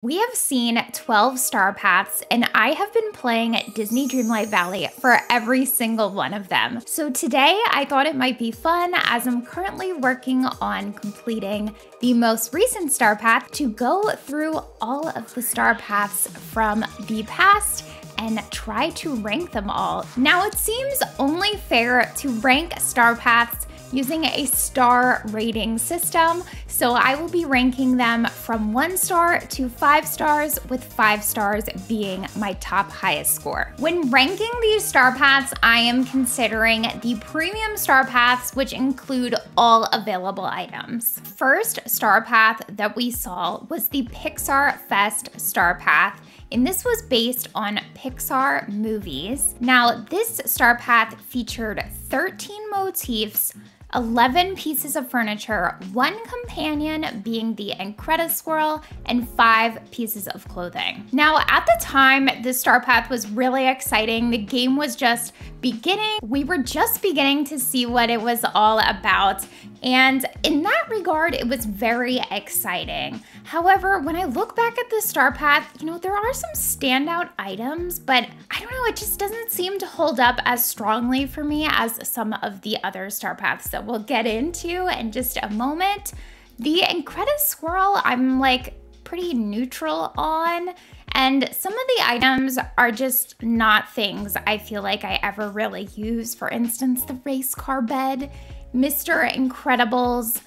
We have seen 12 star paths, and I have been playing Disney Dreamlight Valley for every single one of them. So today I thought it might be fun, as I'm currently working on completing the most recent star path, to go through all of the star paths from the past and try to rank them all. Now, it seems only fair to rank star paths using a star rating system, so I will be ranking them from 1 star to 5 stars, with 5 stars being my top highest score. When ranking these star paths, I am considering the premium star paths, which include all available items. First star path that we saw was the Pixar Fest star path, and this was based on Pixar movies. Now, this star path featured 13 motifs, 11 pieces of furniture, 1 companion being the Incredible Squirrel, and 5 pieces of clothing. Now, at the time, this star path was really exciting. The game was just beginning. We were just beginning to see what it was all about. And in that regard, it was very exciting. However, when I look back at the star path, there are some standout items, but I don't know, it just doesn't seem to hold up as strongly for me as some of the other star paths that we'll get into in just a moment. The Incredible Squirrel, I'm pretty neutral on, and some of the items are just not things I feel like I ever really use. For instance, the race car bed, Mr. Incredible's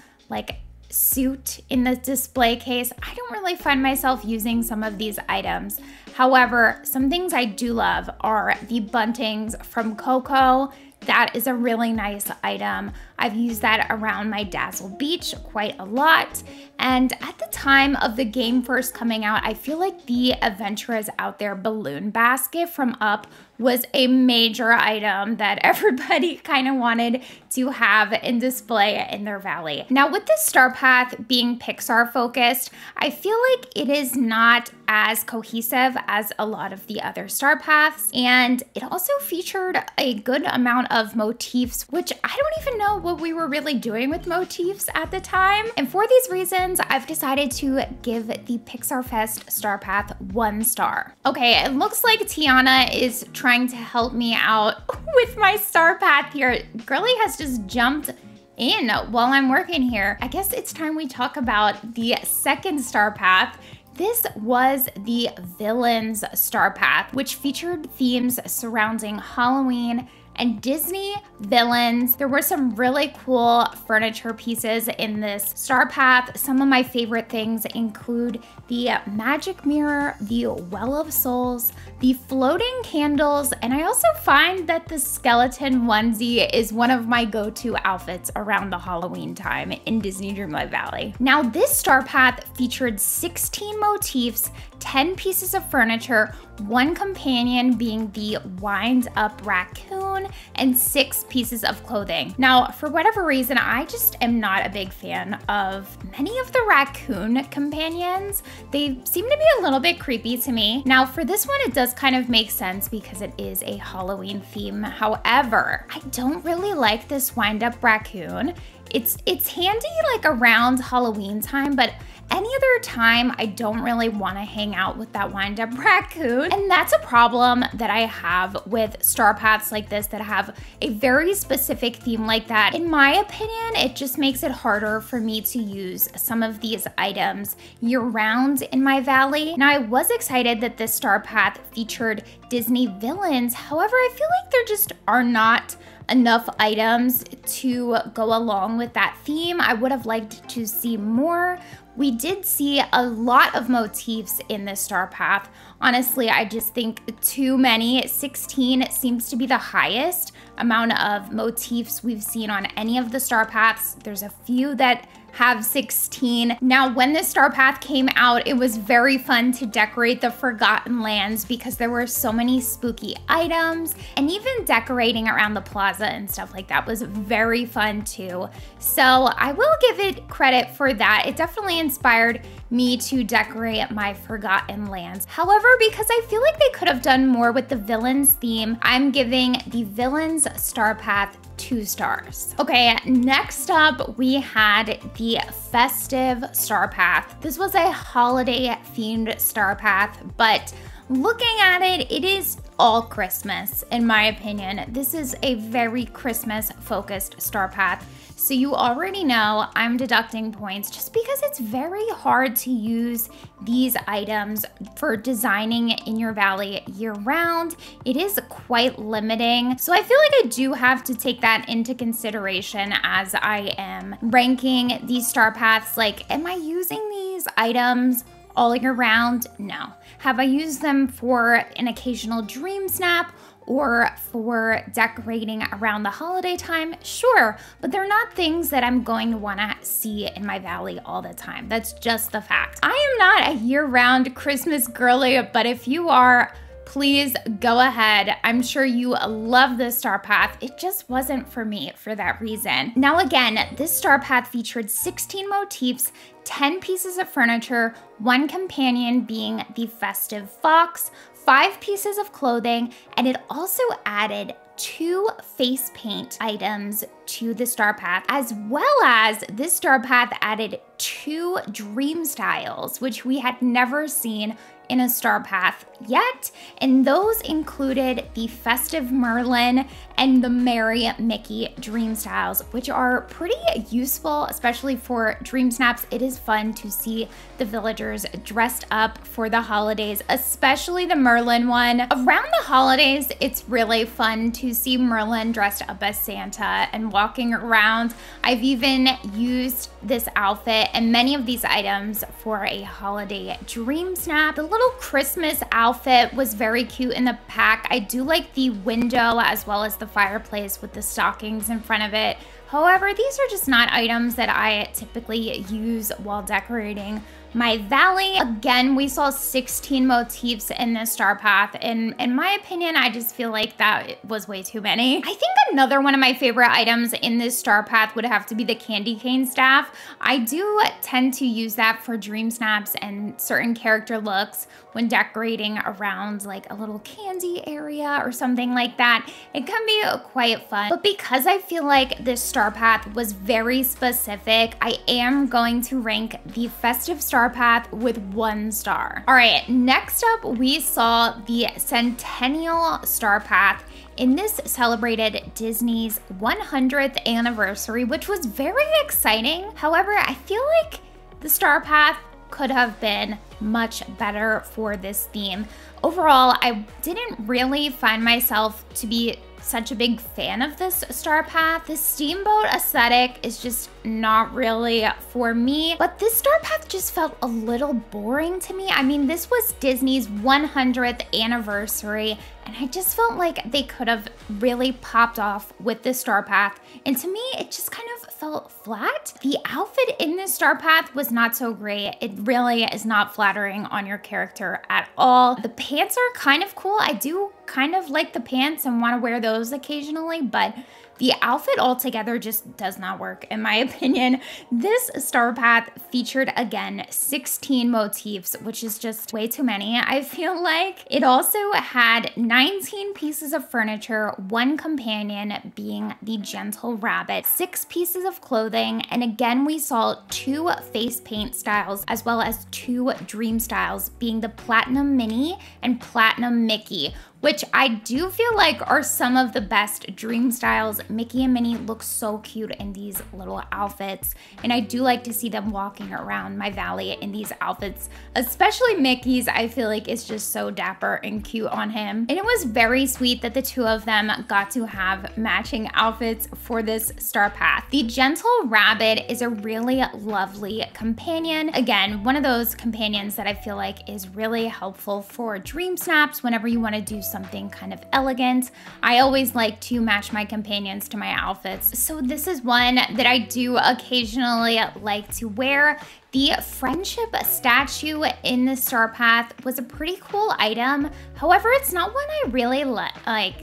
suit in the display case. I don't really find myself using some of these items. However, some things I do love are the buntings from Coco. That is a really nice item. I've used that around my Dazzle Beach quite a lot. And at the time of the game first coming out, I feel like the Adventure Is Out There balloon basket from Up was a major item that everybody kind of wanted to have in display in their valley. Now, with this star path being Pixar focused, I feel like it is not as cohesive as a lot of the other star paths, and it also featured a good amount of motifs, which I don't even know what we were really doing with motifs at the time. And for these reasons, I've decided to give the Pixar Fest star path 1 star. Okay, it looks like Tiana is trying to help me out with my star path here. Girly has just jumped in while I'm working here. I guess it's time we talk about the second star path. This was the Villains star path, which featured themes surrounding Halloween and Disney villains. There were some really cool furniture pieces in this star path. Some of my favorite things include the magic mirror, the well of souls, the floating candles, and I also find that the skeleton onesie is one of my go-to outfits around the Halloween time in Disney Dreamlight Valley. Now, this star path featured 16 motifs, 10 pieces of furniture, 1 companion being the wind-up raccoon, and 6 pieces of clothing. Now, for whatever reason, I just am not a big fan of many of the raccoon companions. They seem to be a little bit creepy to me. Now, for this one, it does kind of make sense because it is a Halloween theme. However, I don't really like this wind-up raccoon. It's handy around Halloween time, but any other time, I don't really want to hang out with that wind-up raccoon. And that's a problem that I have with star paths like this that have a very specific theme like that. In my opinion, it just makes it harder for me to use some of these items year-round in my valley. Now, I was excited that this star path featured Disney villains. However, I feel like there just are not enough items to go along with that theme. I would have liked to see more. We did see a lot of motifs in this star path. Honestly, I just think too many. 16 seems to be the highest amount of motifs we've seen on any of the star paths. There's a few that have 16. Now, when this star path came out, it was very fun to decorate the Forgotten Lands because there were so many spooky items, and even decorating around the plaza and stuff like that was very fun too. So I will give it credit for that. It definitely inspired me to decorate my Forgotten Lands. However, because I feel like they could have done more with the villains theme, I'm giving the villains star path 2 stars. Okay, next up we had the Festive star path. This was a holiday themed star path, but looking at it, it is all Christmas in my opinion. This is a very Christmas focused star path. So you already know I'm deducting points just because it's very hard to use these items for designing in your valley year round. It is quite limiting. So I feel like I do have to take that into consideration as I am ranking these star paths. Like, am I using these items all year round? No. Have I used them for an occasional dream snap or for decorating around the holiday time? Sure, but they're not things that I'm going to want to see in my valley all the time. That's just the fact. I am not a year-round Christmas girly, but if you are, please go ahead. I'm sure you love this star path. It just wasn't for me for that reason. Now again, this star path featured 16 motifs, 10 pieces of furniture, 1 companion being the festive fox, 5 pieces of clothing, and it also added 2 face paint items to the star path, as well as this star path added 2 dream styles, which we had never seen in a star path yet, and those included the Festive Merlin and the Merry Mickey dream styles, which are pretty useful, especially for dream snaps. It is fun to see the villagers dressed up for the holidays, especially the Merlin one. Around the holidays, it's really fun to see Merlin dressed up as Santa and walking around. I've even used this outfit and many of these items for a holiday dream snap. The little Christmas outfit was very cute in the pack. I do like the window as well as the fireplace with the stockings in front of it. However, these are just not items that I typically use while decorating my valley. Again, we saw 16 motifs in this star path, and in my opinion, I just feel like that was way too many. I think another one of my favorite items in this star path would have to be the candy cane staff. I do tend to use that for dream snaps and certain character looks when decorating around like a little candy area or something like that. It can be quite fun, but because I feel like this star path was very specific, I am going to rank the Festive star path with 1 star. All right, next up we saw the Centennial star path. In this celebrated Disney's 100th anniversary, which was very exciting. However, I feel like the star path could have been much better for this theme. Overall, I didn't really find myself to be such a big fan of this star path. The steamboat aesthetic is just not really for me, but this star path just felt a little boring to me. I mean, this was Disney's 100th anniversary, and I just felt like they could have really popped off with this star path, and to me, it just kind of felt flat. The outfit in this star path was not so great. It really is not flattering on your character at all. The pants are kind of cool. I do kind of like the pants and want to wear those occasionally, but the outfit altogether just does not work in my opinion. This star path featured again 16 motifs, which is just way too many. I feel like it also had 19 pieces of furniture, 1 companion being the gentle rabbit, 6 pieces of clothing, and again we saw 2 face paint styles as well as 2 dream styles being the Platinum Minnie and Platinum Mickey, which I do feel like are some of the best dream styles. Mickey and Minnie look so cute in these little outfits, and I do like to see them walking around my valley in these outfits, especially Mickey's. I feel like it's just so dapper and cute on him, and it was very sweet that the 2 of them got to have matching outfits for this star path. The Gentle Rabbit is a really lovely companion. Again, one of those companions that I feel like is really helpful for dream snaps whenever you want to do something kind of elegant. I always like to match my companions to my outfits, so this is one that I do occasionally like to wear. The friendship statue in the star path was a pretty cool item. However, it's not one I really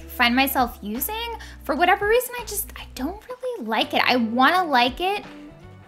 find myself using. For whatever reason, I don't really like it. I want to like it,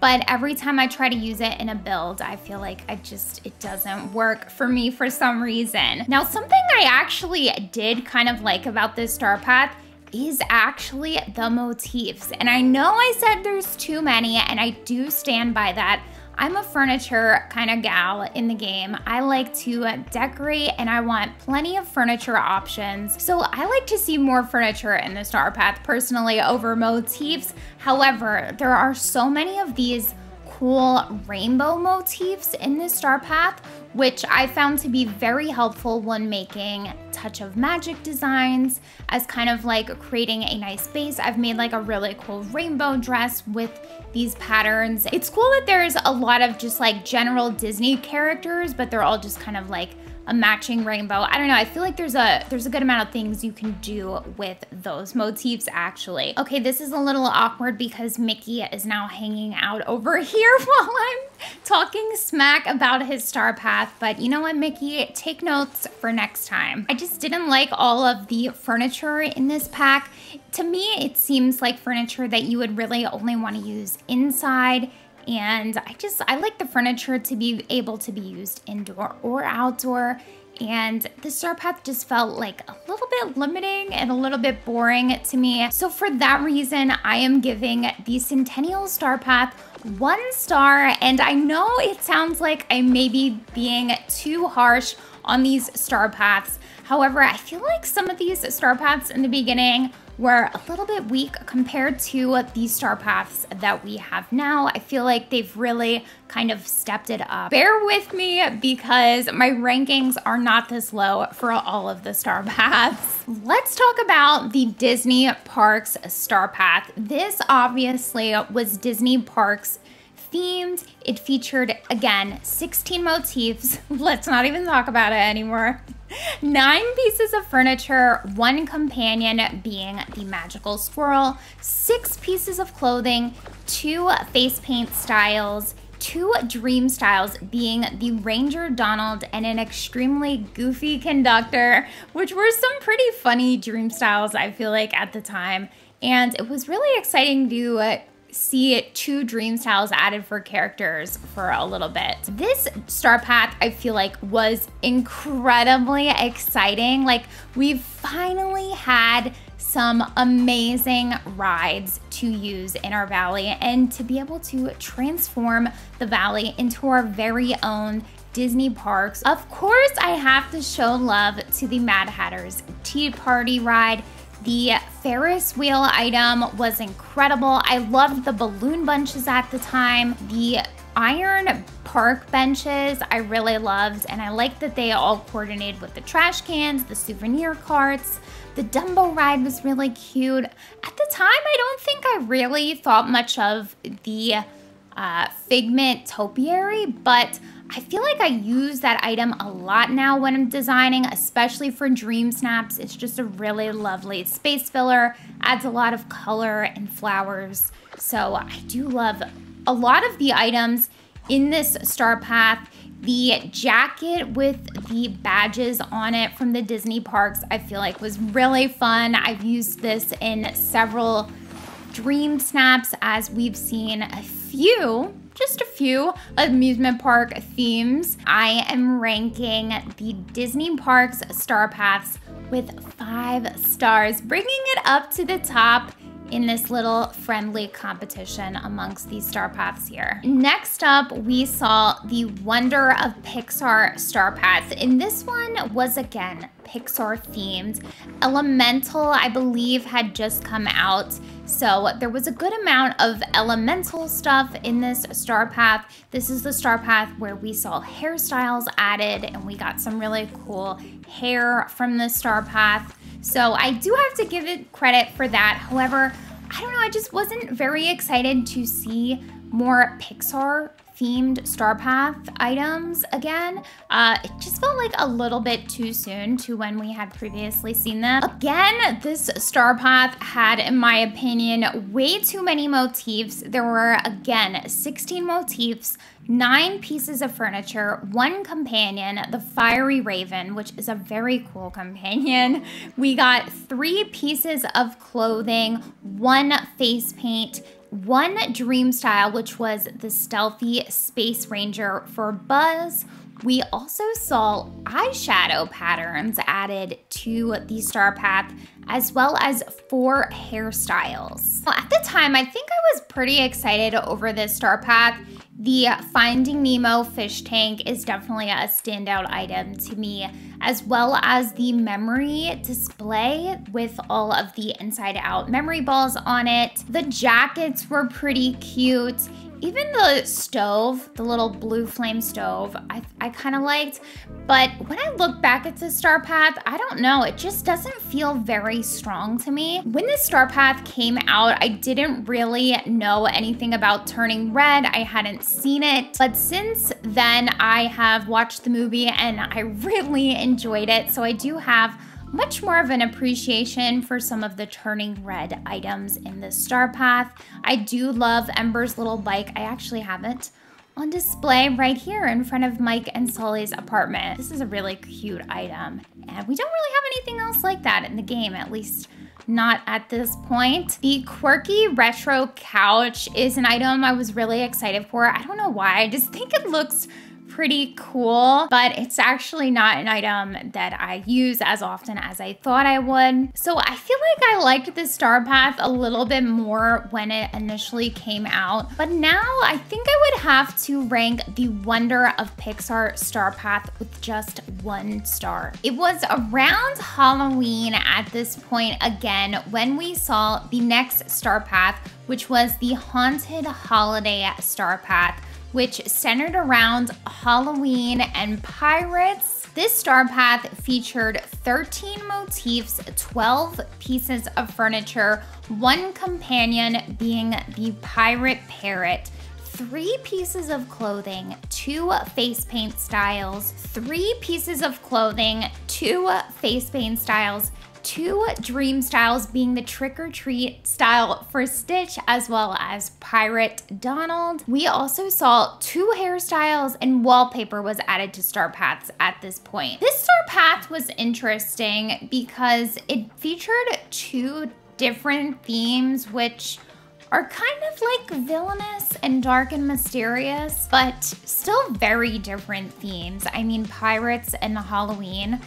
but every time I try to use it in a build, I feel like it doesn't work for me for some reason. Now, something I actually did kind of like about this star path is actually the motifs. And I know I said there's too many, and I do stand by that. I'm a furniture kind of gal in the game. I like to decorate and I want plenty of furniture options. So I like to see more furniture in the star path personally over motifs. However, there are so many of these cool rainbow motifs in this star path, which I found to be very helpful when making touch of magic designs as kind of like creating a nice base. I've made like a really cool rainbow dress with these patterns. It's cool that there's a lot of just like general Disney characters, but they're all just kind of like a matching rainbow. I don't know, I feel like there's a good amount of things you can do with those motifs actually. Okay, this is a little awkward because Mickey is now hanging out over here while I'm talking smack about his star path, but you know what, Mickey, take notes for next time. I just didn't like all of the furniture in this pack. To me, it seems like furniture that you would really only want to use inside. And I like the furniture to be able to be used indoor or outdoor. And the star path just felt like a little bit limiting and a little bit boring to me. So for that reason, I am giving the Centennial star path 1 star. And I know it sounds like I may be being too harsh on these star paths. However, I feel like some of these star paths in the beginning were a little bit weak compared to these star paths that we have now. I feel like they've really kind of stepped it up. Bear with me because my rankings are not this low for all of the star paths. Let's talk about the Disney Parks star path. This obviously was Disney Parks themed. It featured, again, 16 motifs. Let's not even talk about it anymore. 9 pieces of furniture, 1 companion being the magical squirrel, 6 pieces of clothing, 2 face paint styles, 2 dream styles being the Ranger Donald and an extremely goofy conductor, which were some pretty funny dream styles, I feel like, at the time. And it was really exciting to see 2 dream styles added for characters for a little bit. This star path, I feel like, was incredibly exciting. Like, we've finally had some amazing rides to use in our valley and to be able to transform the valley into our very own Disney parks. Of course, I have to show love to the Mad Hatter's Tea Party ride. The Ferris wheel item was incredible. I loved the balloon bunches at the time. The iron park benches I really loved, and I liked that they all coordinated with the trash cans, the souvenir carts. The Dumbo ride was really cute. At the time, I don't think I really thought much of the Figment topiary, but I feel like I use that item a lot now when I'm designing, especially for Dream Snaps. It's just a really lovely space filler, adds a lot of color and flowers. So I do love a lot of the items in this star path. The jacket with the badges on it from the Disney parks, I feel like was really fun. I've used this in several Dream Snaps, as we've seen just a few amusement park themes. I am ranking the Disney Parks star paths with 5 stars, bringing it up to the top in this little friendly competition amongst these star paths here. Next up, we saw the Wonder of Pixar star path, and this one was again Pixar themed. Elemental, I believe, had just come out, so there was a good amount of elemental stuff in this star path. This is the star path where we saw hairstyles added, and we got some really cool hair from the star path. So I do have to give it credit for that. However, I don't know, I just wasn't very excited to see more Pixar themed star path items again. It just felt like a little bit too soon to when we had previously seen them. Again, this star path had, in my opinion, way too many motifs. There were, again, 16 motifs, 9 pieces of furniture, 1 companion, the Fiery Raven, which is a very cool companion. We got 3 pieces of clothing, 1 face paint, one dream style, which was the stealthy Space Ranger for Buzz. We also saw eyeshadow patterns added to the Star Path, as well as 4 hairstyles. Well, at the time, I think I was pretty excited over this Star Path. The Finding Nemo fish tank is definitely a standout item to me, as well as the memory display with all of the inside out memory balls on it. The jackets were pretty cute. Even the stove, the little blue flame stove, I kind of liked. But when I look back at the Star Path, I don't know, it just doesn't feel very strong to me. When the Star Path came out, I didn't really know anything about turning red. I hadn't seen it. But since then, I have watched the movie and I really enjoyed it. So I do have much more of an appreciation for some of the turning red items in the Star Path. I do love Ember's little bike. I actually have it on display right here in front of Mike and Sully's apartment. This is a really cute item, and we don't really have anything else like that in the game, at least not at this point. The quirky retro couch is an item I was really excited for. I don't know why, I just think it looks pretty cool, but it's actually not an item that I use as often as I thought I would. So I feel like I liked the Star Path a little bit more when it initially came out, but now I think I would have to rank the Wonder of Pixar Star Path with just 1 star. It was around Halloween at this point again when we saw the next Star Path, which was the Haunted Holiday Star Path, which centered around Halloween and pirates. This Star Path featured 13 motifs, 12 pieces of furniture, 1 companion being the pirate parrot, 3 pieces of clothing, 2 face paint styles, 3 pieces of clothing, 2 face paint styles, 2 dream styles being the trick-or-treat style for Stitch, as well as Pirate Donald. We also saw 2 hairstyles and wallpaper was added to Star Paths at this point. This Star Path was interesting because it featured 2 different themes, which are kind of like villainous and dark and mysterious, but still very different themes. I mean, pirates and Halloween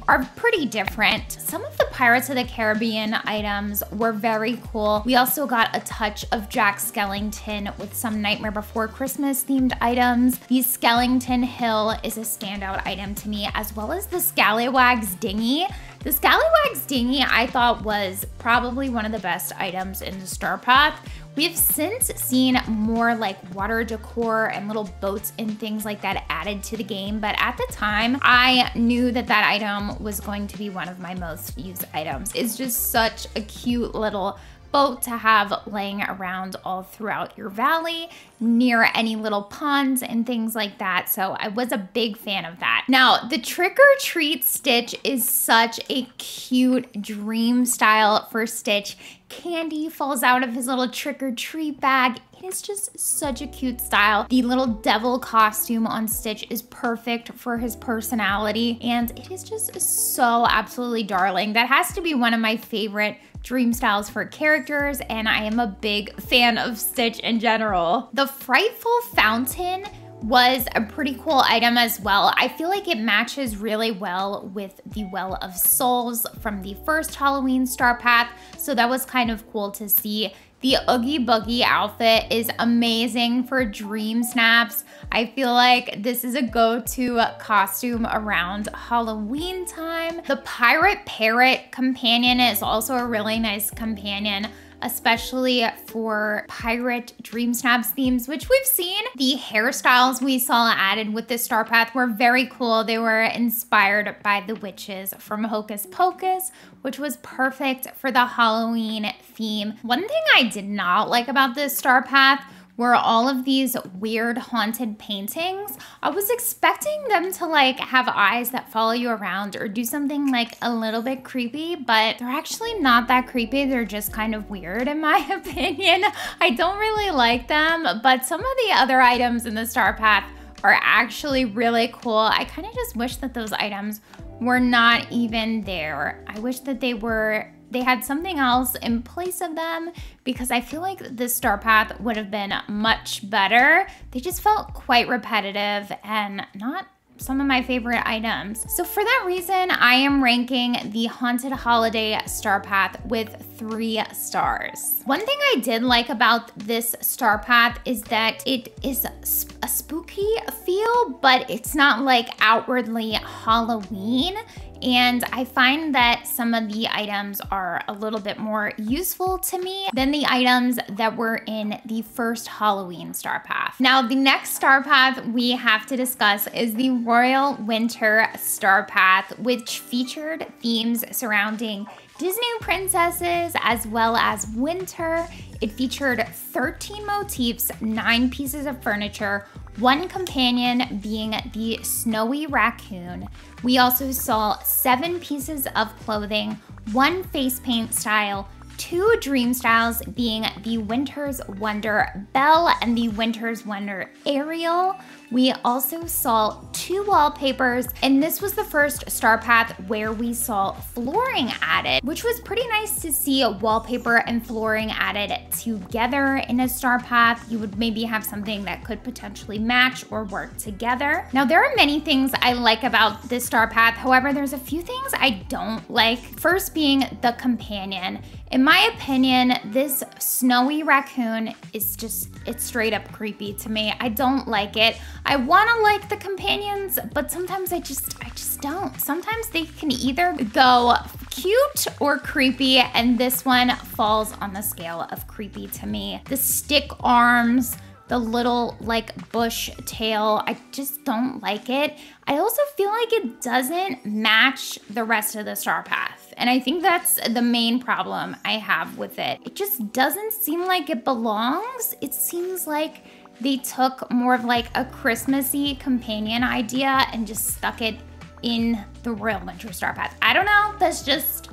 are pretty different. Some of the Pirates of the Caribbean items were very cool. We also got a touch of Jack Skellington with some Nightmare Before Christmas themed items. The Skellington Hill is a standout item to me, as well as the Scallywag's Dinghy. The Scallywag's Dinghy I thought was probably one of the best items in the Star Path. We've since seen more like water decor and little boats and things like that added to the game, but at the time, I knew that that item was going to be one of my most used items. It's just such a cute little boat to have laying around all throughout your valley, near any little ponds and things like that. So I was a big fan of that. Now, the trick-or-treat Stitch is such a cute dream style for Stitch. Candy falls out of his little trick-or-treat bag. It is just such a cute style. The little devil costume on Stitch is perfect for his personality, and it is just so absolutely darling. That has to be one of my favorite dream styles for characters, and I am a big fan of Stitch in general. The Frightful Fountain was a pretty cool item as well. I feel like it matches really well with the Well of Souls from the first Halloween Star Path, so that was kind of cool to see. The Oogie Boogie outfit is amazing for dream snaps. I feel like this is a go-to costume around Halloween time. The Pirate Parrot companion is also a really nice companion, especially for pirate dream snaps themes, which we've seen. The hairstyles we saw added with this Star Path were very cool. They were inspired by the witches from Hocus Pocus, which was perfect for the Halloween theme. One thing I did not like about this Star Path were all of these weird haunted paintings. I was expecting them to like have eyes that follow you around or do something like a little bit creepy, but they're actually not that creepy. They're just kind of weird in my opinion. I don't really like them, but some of the other items in the Star Path are actually really cool. I kind of just wish that those items were not even there. I wish that they were they had something else in place of them, because I feel like this Star Path would have been much better. They just felt quite repetitive and not some of my favorite items. So for that reason, I am ranking the Haunted Holiday Star Path with 3 stars. One thing I did like about this Star Path is that it is a spooky feel, but it's not like outwardly Halloween. And I find that some of the items are a little bit more useful to me than the items that were in the first Halloween Star Path. Now, the next Star Path we have to discuss is the Royal Winter Star Path, which featured themes surrounding Disney princesses as well as winter. It featured 13 motifs, 9 pieces of furniture, 1 companion being the snowy raccoon. We also saw 7 pieces of clothing, 1 face paint style, 2 dream styles being the Winter's Wonder Belle and the Winter's Wonder Ariel. We also saw 2 wallpapers, and this was the first Star Path where we saw flooring added, which was pretty nice to see a wallpaper and flooring added together in a Star Path. You would maybe have something that could potentially match or work together. Now, there are many things I like about this Star Path. However, there's a few things I don't like. First being the companion. In my opinion, this snowy raccoon is just, it's straight up creepy to me. I don't like it. I want to like the companions, but sometimes I just don't. Sometimes they can either go cute or creepy, and this one falls on the scale of creepy to me. The stick arms, the little like bush tail, I just don't like it. I also feel like it doesn't match the rest of the Star Path. And I think that's the main problem I have with it. It just doesn't seem like it belongs. It seems like they took more of like a Christmassy companion idea and just stuck it in the Royal Winter Star Path. I don't know, that's just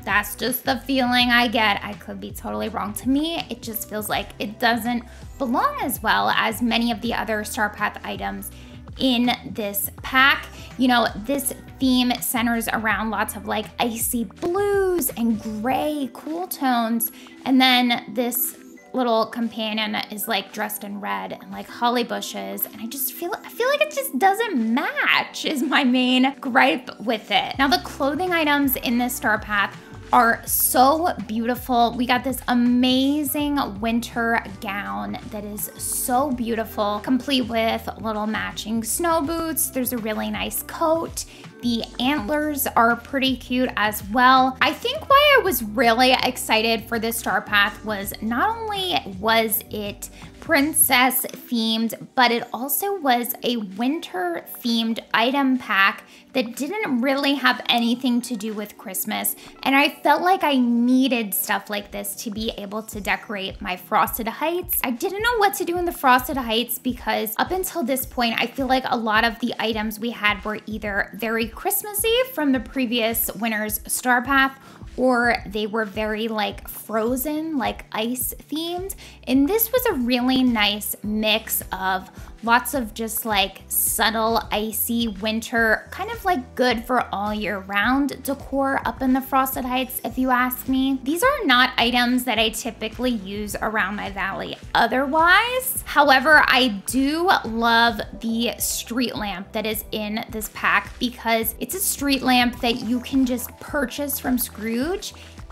the feeling I get. I could be totally wrong. To me, it just feels like it doesn't belong as well as many of the other Star Path items in this pack. You know, this theme centers around lots of like icy blues and gray cool tones. And then this little companion is like dressed in red and like holly bushes. And I feel like it just doesn't match is my main gripe with it. Now, the clothing items in this Star Path are so beautiful. We got this amazing winter gown that is so beautiful, complete with little matching snow boots. There's a really nice coat. The antlers are pretty cute as well. I think why I was really excited for this Star Path was not only was it princess themed, but it also was a winter themed item pack that didn't really have anything to do with Christmas. And I felt like I needed stuff like this to be able to decorate my Frosted Heights. I didn't know what to do in the Frosted Heights because up until this point, I feel like a lot of the items we had were either very Christmassy from the previous winter's Star Path, or they were very like frozen, like ice themed. And this was a really nice mix of lots of just like subtle icy winter, kind of like good for all year round decor up in the Frosted Heights, if you ask me. These are not items that I typically use around my valley otherwise. However, I do love the street lamp that is in this pack because it's a street lamp that you can just purchase from Scrooge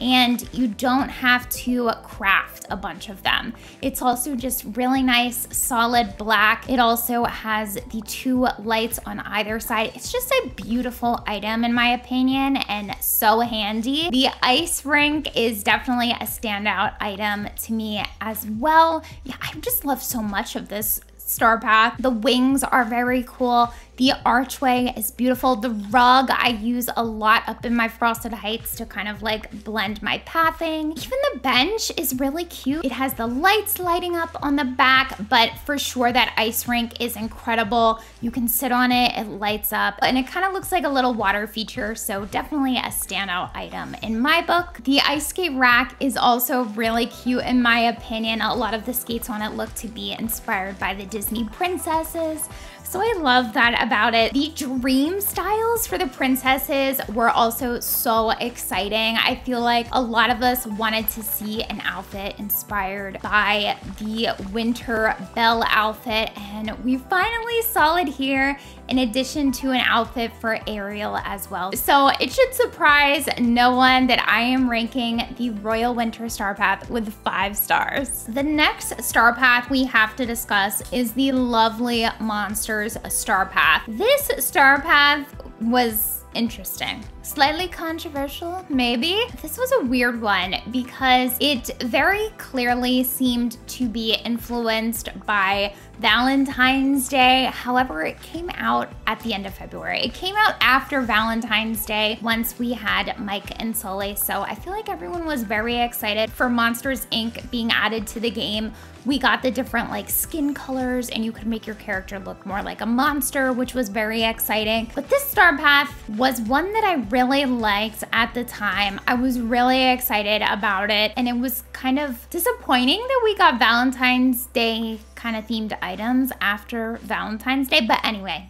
and you don't have to craft a bunch of them. It's also just really nice, solid black. It also has the 2 lights on either side. It's just a beautiful item in my opinion and so handy. The ice rink is definitely a standout item to me as well. Yeah, I just love so much of this Star Path. The wings are very cool. The archway is beautiful. The rug I use a lot up in my Frosted Heights to kind of like blend my pathing. Even the bench is really cute. It has the lights lighting up on the back, but for sure that ice rink is incredible. You can sit on it, it lights up, and it kind of looks like a little water feature, so definitely a standout item in my book. The ice skate rack is also really cute in my opinion. A lot of the skates on it look to be inspired by the Disney princesses. So I love that about it. The dream styles for the princesses were also so exciting. I feel like a lot of us wanted to see an outfit inspired by the Winter Belle outfit, and we finally saw it here in addition to an outfit for Ariel as well. So it should surprise no one that I am ranking the Royal Winter Star Path with 5 stars. The next star path we have to discuss is the lovely Monsters Star Path. This star path was interesting. Slightly controversial, maybe. This was a weird one because it very clearly seemed to be influenced by Valentine's Day. However, it came out at the end of February. It came out after Valentine's Day once we had Mike and Sully. So I feel like everyone was very excited for Monsters Inc. being added to the game. We got the different like skin colors and you could make your character look more like a monster, which was very exciting. But this star path was one that I really liked at the time. I was really excited about it, and it was kind of disappointing that we got Valentine's Day kind of themed items after Valentine's Day. But anyway,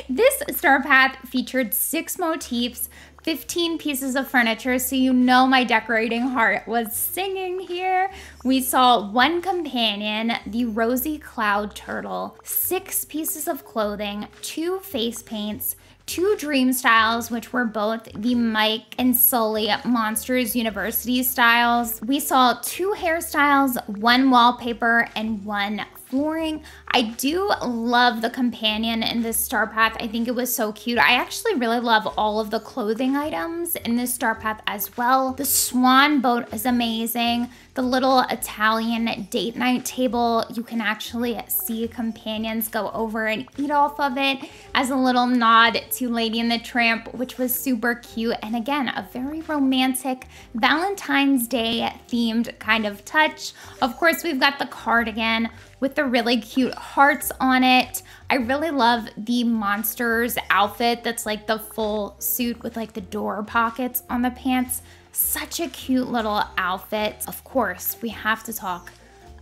this star path featured 6 motifs, 15 pieces of furniture, so you know my decorating heart was singing here. We saw 1 companion, the Rosy Cloud Turtle, 6 pieces of clothing, 2 face paints, 2 dream styles, which were both the Mike and Sully Monsters University styles. We saw 2 hairstyles, 1 wallpaper, and 1 flooring. I do love the companion in this star path. I think it was so cute. I actually really love all of the clothing items in this star path as well. The swan boat is amazing. The little Italian date night table, you can actually see companions go over and eat off of it as a little nod to Lady and the Tramp, which was super cute. And again, a very romantic Valentine's Day themed kind of touch. Of course, we've got the cardigan with the really cute hearts on it. I really love the Monsters outfit that's like the full suit with like the door pockets on the pants. Such a cute little outfit. Of course, we have to talk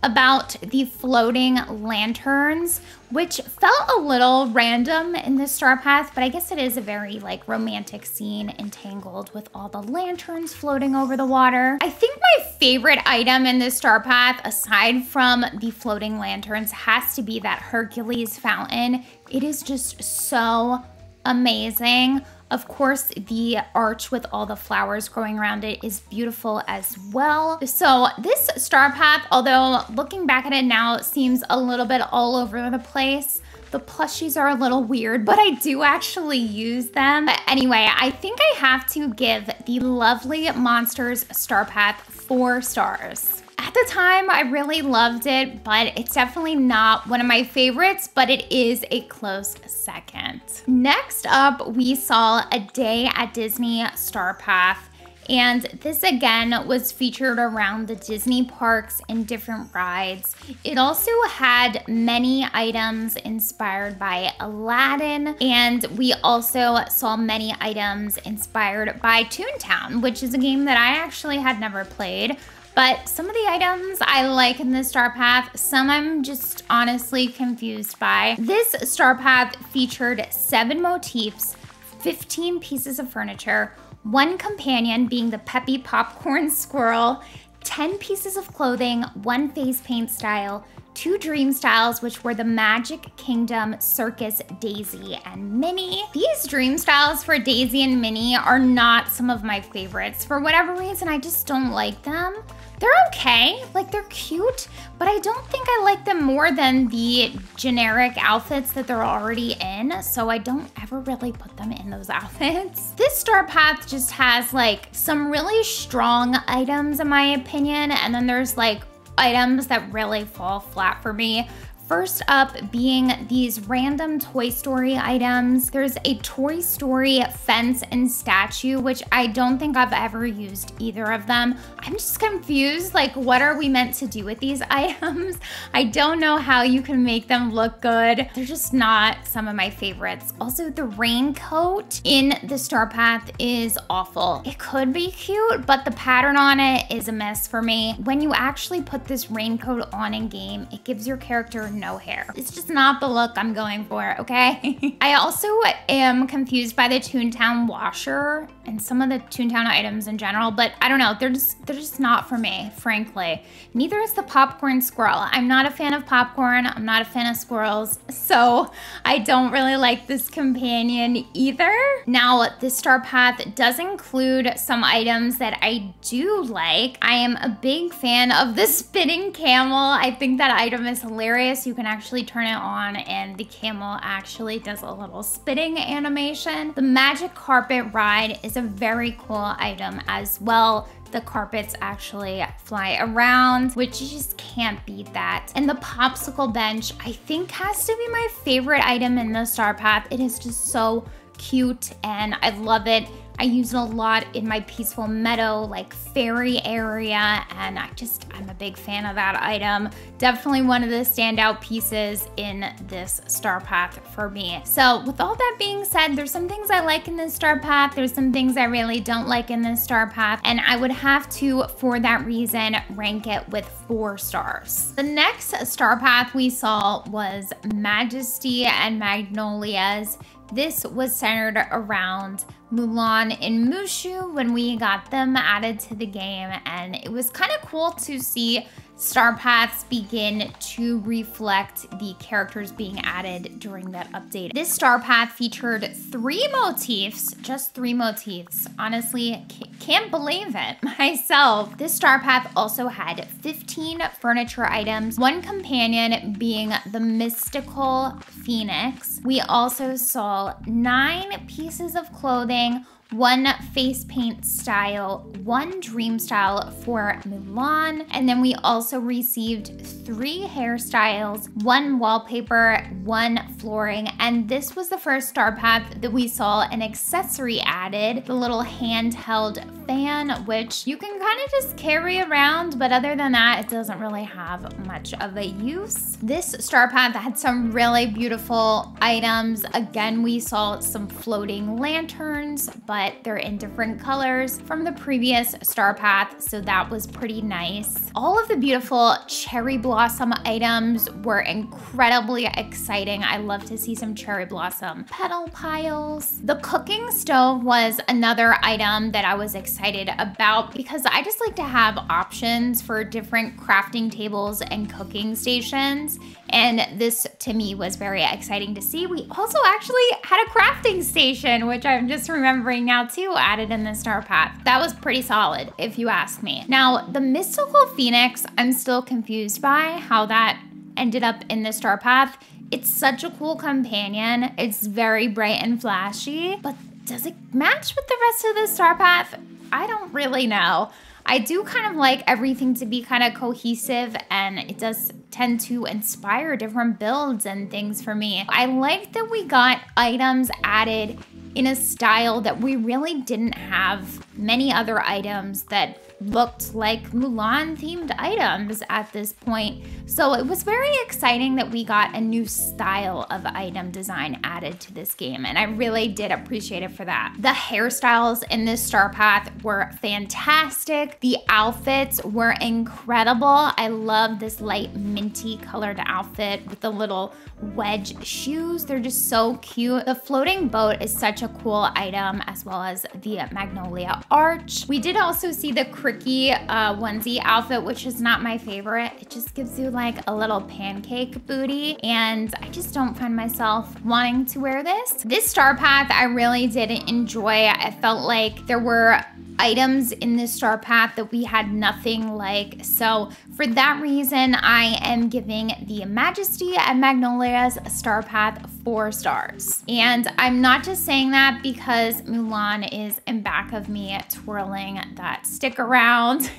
about the floating lanterns, which felt a little random in this star path, but I guess it is a very like romantic scene entangled with all the lanterns floating over the water. I think my favorite item in this star path, aside from the floating lanterns, has to be that Hercules fountain. It is just so amazing. Of course, the arch with all the flowers growing around it is beautiful as well. So this star path, although looking back at it now, seems a little bit all over the place. The plushies are a little weird, but I do actually use them. But anyway, I think I have to give the lovely Monsters star path 4 stars. At the time, I really loved it, but it's definitely not one of my favorites, but it is a close second. Next up, we saw A Day at Disney star path. And this again was featured around the Disney parks and different rides. It also had many items inspired by Aladdin, and we also saw many items inspired by Toontown, which is a game that I actually had never played. But some of the items I like in this star path, some I'm just honestly confused by. This star path featured 7 motifs, 15 pieces of furniture, 1 companion being the Peppy Popcorn Squirrel, 10 pieces of clothing, 1 face paint style, 2 dream styles, which were the Magic Kingdom Circus Daisy and Minnie. These dream styles for Daisy and Minnie are not some of my favorites. For whatever reason, I just don't like them. They're okay, like they're cute, but I don't think I like them more than the generic outfits that they're already in, so I don't ever really put them in those outfits. This star path just has like some really strong items in my opinion, and then there's like items that really fall flat for me. First up being these random Toy Story items. There's a Toy Story fence and statue, which I don't think I've ever used either of them. I'm just confused, like what are we meant to do with these items? I don't know how you can make them look good. They're just not some of my favorites. Also, the raincoat in the star path is awful. It could be cute, but the pattern on it is a mess for me. When you actually put this raincoat on in game, it gives your character no hair. It's just not the look I'm going for, okay? I also am confused by the Toontown washer and some of the Toontown items in general, but I don't know, they're just not for me, frankly. Neither is the popcorn squirrel. I'm not a fan of popcorn, I'm not a fan of squirrels, so I don't really like this companion either. Now, this star path does include some items that I do like. I am a big fan of the spinning camel. I think that item is hilarious. You can actually turn it on and the camel actually does a little spinning animation. The magic carpet ride is a very cool item as well. The carpets actually fly around, which you just can't beat that. And the popsicle bench, I think, has to be my favorite item in the star path. It is just so cute and I love it. I use it a lot in my Peaceful Meadow, like fairy area, and I'm a big fan of that item. Definitely one of the standout pieces in this star path for me. So with all that being said, there's some things I like in this star path, there's some things I really don't like in this star path, and I would have to, for that reason, rank it with 4 stars. The next star path we saw was Majesty and Magnolias. This was centered around Mulan and Mushu when we got them added to the game, and it was kind of cool to see star paths begin to reflect the characters being added during that update. This star path featured 3 motifs, just 3 motifs. Honestly, can't believe it myself. This star path also had 15 furniture items, 1 companion being the mystical phoenix. We also saw 9 pieces of clothing, 1 face paint style, 1 dream style for Mulan, and then we also received 3 hairstyles, 1 wallpaper, 1 flooring, and this was the first star path that we saw an accessory added, the little handheld fan, which you can kind of just carry around, but other than that, it doesn't really have much of a use. This star path had some really beautiful items. Again, we saw some floating lanterns, but they're in different colors from the previous star path, so that was pretty nice. All of the beautiful cherry blossom items were incredibly exciting. I love to see some cherry blossom petal piles. The cooking stove was another item that I was excited about because I just like to have options for different crafting tables and cooking stations, and this to me was very exciting to see. We also actually had a crafting station, which I'm just remembering now too, added in the star path. That was pretty solid if you ask me. Now the mystical phoenix, I'm still confused by how that ended up in the star path. It's such a cool companion. It's very bright and flashy, but does it match with the rest of the star path? I don't really know. I do kind of like everything to be kind of cohesive, and it does tend to inspire different builds and things for me. I like that we got items added in a style that we really didn't have many other items that looked like Mulan themed items at this point. So it was very exciting that we got a new style of item design added to this game, and I really did appreciate it for that. The hairstyles in this star path were fantastic. The outfits were incredible. I love this light minty colored outfit with the little wedge shoes. They're just so cute. The floating boat is such a cool item, as well as the Magnolia arch. We did also see the Cricky onesie outfit, which is not my favorite. It just gives you like a little pancake booty, and I just don't find myself wanting to wear this. This star path I really did enjoy. I felt like there were items in this star path that we had nothing like. So for that reason, I am giving the Majesty and Magnolias star path 4 stars. And I'm not just saying that because Mulan is in back of me twirling that stick around.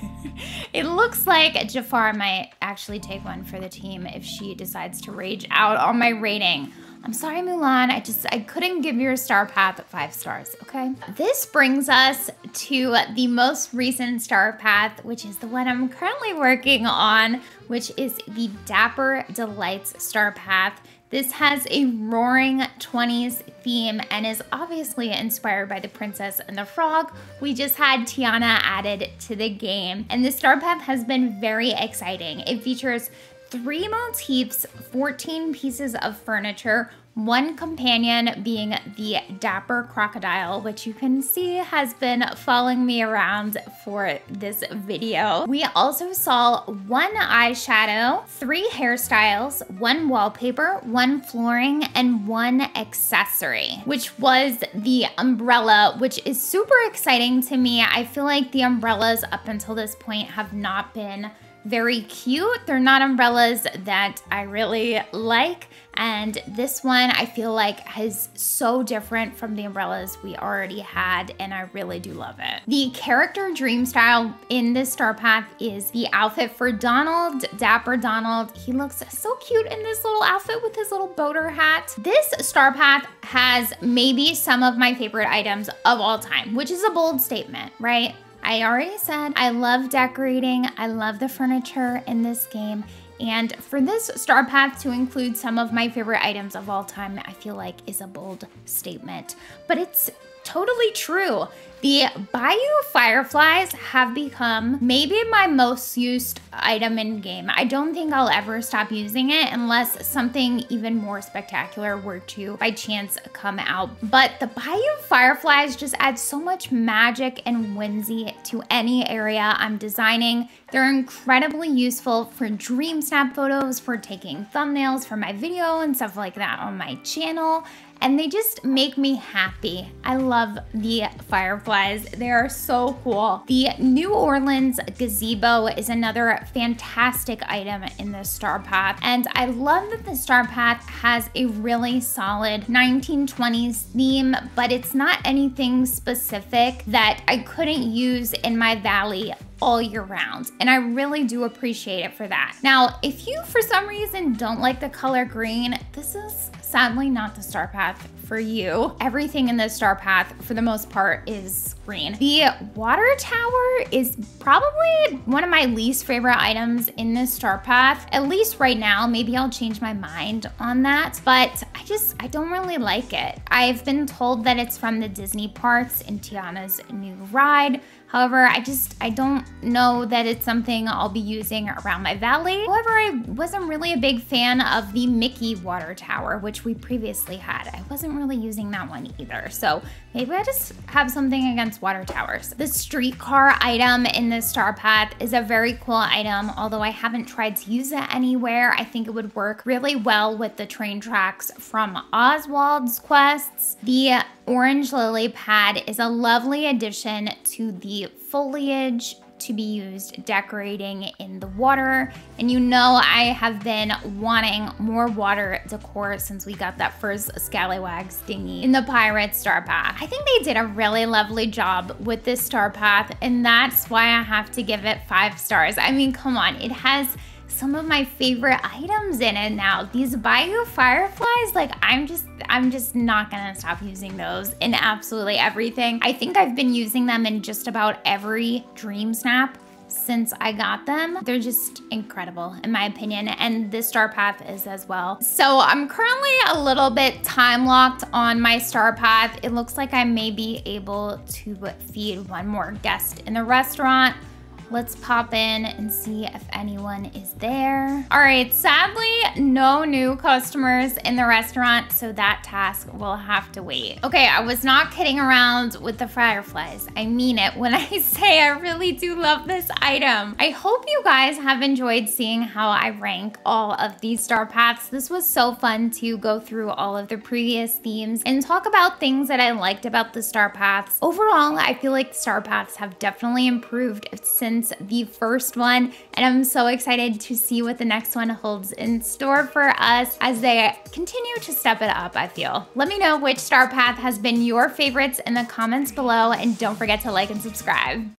It looks like Jafar might actually take one for the team if she decides to rage out on my rating. I'm sorry, Mulan, I couldn't give your star path 5 stars, okay? This brings us to the most recent star path, which is the one I'm currently working on, which is the Dapper Delights star path. This has a roaring 20s theme and is obviously inspired by The Princess and the Frog. We just had Tiana added to the game, and this star path has been very exciting. It features 3 motifs, 14 pieces of furniture, 1 companion being the Dapper Crocodile, which you can see has been following me around for this video. We also saw 1 eyeshadow, 3 hairstyles, 1 wallpaper, 1 flooring, and 1 accessory, which was the umbrella, which is super exciting to me. I feel like the umbrellas up until this point have not been very cute. They're not umbrellas that I really like. And this one I feel like is so different from the umbrellas we already had, and I really do love it. The character dream style in this star path is the outfit for Donald, Dapper Donald. He looks so cute in this little outfit with his little boater hat. This star path has maybe some of my favorite items of all time, which is a bold statement, right? I already said I love decorating. I love the furniture in this game. And for this star path to include some of my favorite items of all time, I feel like is a bold statement, but it's totally true. The Bayou Fireflies have become maybe my most used item in game. I don't think I'll ever stop using it unless something even more spectacular were to by chance come out. But the Bayou Fireflies just add so much magic and whimsy to any area I'm designing. They're incredibly useful for dream snap photos, for taking thumbnails for my video and stuff like that on my channel. And they just make me happy. I love the fireflies. They are so cool. The New Orleans gazebo is another fantastic item in the star path. And I love that the star path has a really solid 1920s theme, but it's not anything specific that I couldn't use in my valley all year round, and I really do appreciate it for that. Now, if you for some reason don't like the color green, this is sadly not the star path for you. Everything in this star path for the most part is green. The water tower is probably one of my least favorite items in this star path, at least right now. Maybe I'll change my mind on that, but I don't really like it. I've been told that it's from the Disney parks in Tiana's new ride. However, I don't know that it's something I'll be using around my valley. However, I wasn't really a big fan of the Mickey water tower, which we previously had. I wasn't really using that one either. So maybe I just have something against water towers. The streetcar item in the star path is a very cool item, although I haven't tried to use it anywhere. I think it would work really well with the train tracks from Oswald's quests. The orange lily pad is a lovely addition to the foliage to be used decorating in the water. And you know I have been wanting more water decor since we got that first Scallywags dinghy in the Pirate Star Path. I think they did a really lovely job with this star path, and that's why I have to give it 5 stars. I mean, come on, it has some of my favorite items in it now. These Bayou Fireflies, like I'm just not gonna stop using those in absolutely everything. I think I've been using them in just about every Dream Snap since I got them. They're just incredible in my opinion, and this star path is as well. So I'm currently a little bit time locked on my star path. It looks like I may be able to feed one more guest in the restaurant. Let's pop in and see if anyone is there. All right, sadly, no new customers in the restaurant, so that task will have to wait. Okay, I was not kidding around with the fireflies. I mean it when I say I really do love this item. I hope you guys have enjoyed seeing how I rank all of these star paths. This was so fun to go through all of the previous themes and talk about things that I liked about the star paths. Overall, I feel like star paths have definitely improved since the first one, and I'm so excited to see what the next one holds in store for us as they continue to step it up, I feel. Let me know which star path has been your favorites in the comments below, and don't forget to like and subscribe.